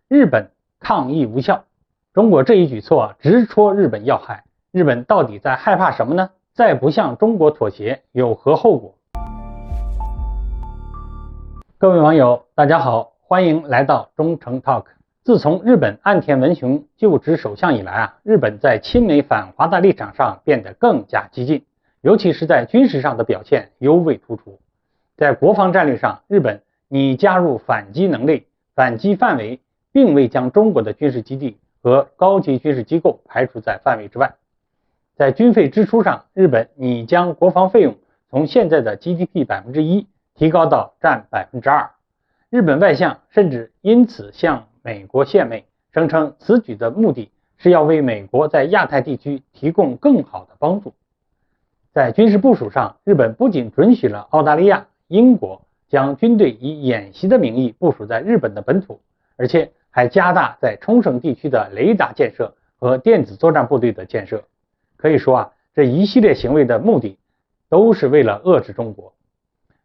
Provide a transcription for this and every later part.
日本抗议无效。中国这一举措直戳日本要害，日本到底在害怕什么呢？再不向中国妥协有何后果？各位网友大家好，欢迎来到忠诚 Talk。 自从日本岸田文雄就职首相以来日本在亲美反华的立场上变得更加激进，尤其是在军事上的表现尤为突出。在国防战略上，日本拟加入反击能力，反击范围并未将中国的军事基地和高级军事机构排除在范围之外。在军费支出上，日本拟将国防费用从现在的 GDP 1%提高到占 2%。 日本外相甚至因此向美国献媚，声称此举的目的是要为美国在亚太地区提供更好的帮助。在军事部署上，日本不仅准许了澳大利亚、英国将军队以演习的名义部署在日本的本土，而且还加大在冲绳地区的雷达建设和电子作战部队的建设。可以说这一系列行为的目的都是为了遏制中国。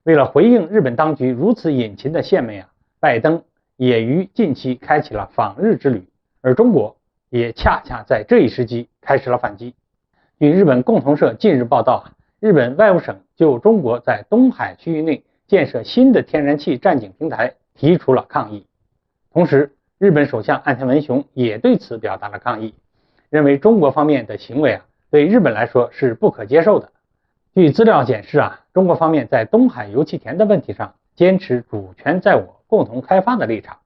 为了回应日本当局如此殷勤的献媚拜登也于近期开启了访日之旅，而中国也恰恰在这一时机开始了反击。据日本共同社近日报道，日本外务省就中国在东海区域内建设新的天然气战井平台提出了抗议。同时，日本首相岸田文雄也对此表达了抗议，认为中国方面的行为对日本来说是不可接受的。据资料显示中国方面在东海油气田的问题上坚持主权在我、共同开发的立场。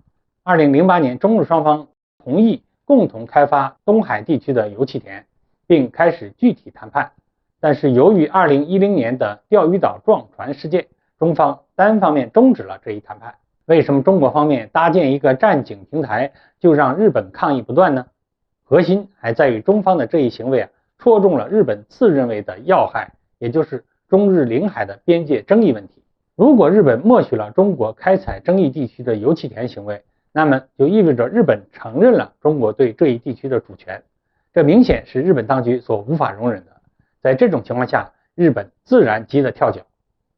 2008年，中日双方同意共同开发东海地区的油气田，并开始具体谈判。但是由于2010年的钓鱼岛撞船事件，中方单方面终止了这一谈判。为什么中国方面搭建一个战井平台就让日本抗议不断呢？核心还在于中方的这一行为戳中了日本自认为的要害，也就是中日领海的边界争议问题。如果日本默许了中国开采争议地区的油气田行为，那么就意味着日本承认了中国对这一地区的主权，这明显是日本当局所无法容忍的。在这种情况下，日本自然急得跳脚。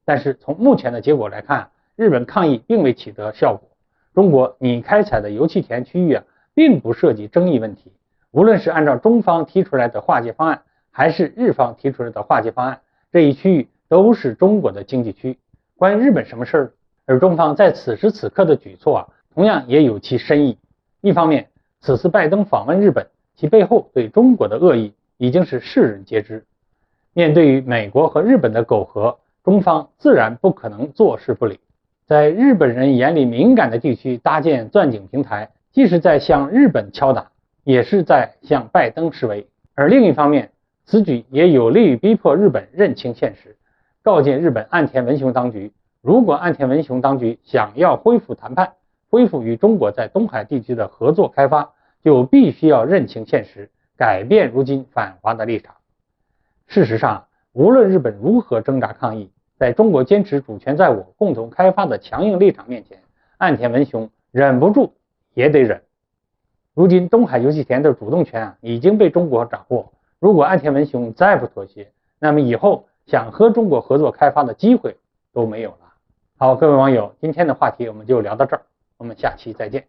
但是从目前的结果来看，日本抗议并未取得效果。中国拟开采的油气田区域并不涉及争议问题，无论是按照中方提出来的划界方案，还是日方提出来的划界方案，这一区域都是中国的经济区，关于日本什么事儿？而中方在此时此刻的举措同样也有其深意。一方面，此次拜登访问日本，其背后对中国的恶意已经是世人皆知。面对于美国和日本的苟合，中方自然不可能坐视不理。在日本人眼里敏感的地区搭建钻井平台，既是在向日本敲打，也是在向拜登示威。而另一方面，此举也有利于逼迫日本认清现实，告诫日本岸田文雄当局，如果岸田文雄当局想要恢复谈判，恢复与中国在东海地区的合作开发，就必须要认清现实，改变如今反华的立场。事实上，无论日本如何挣扎抗议，在中国坚持主权在我、共同开发的强硬立场面前，岸田文雄忍不住也得忍。如今东海油气田的主动权已经被中国掌握，如果岸田文雄再不妥协，那么以后想和中国合作开发的机会都没有了。好，各位网友，今天的话题我们就聊到这儿，我们下期再见。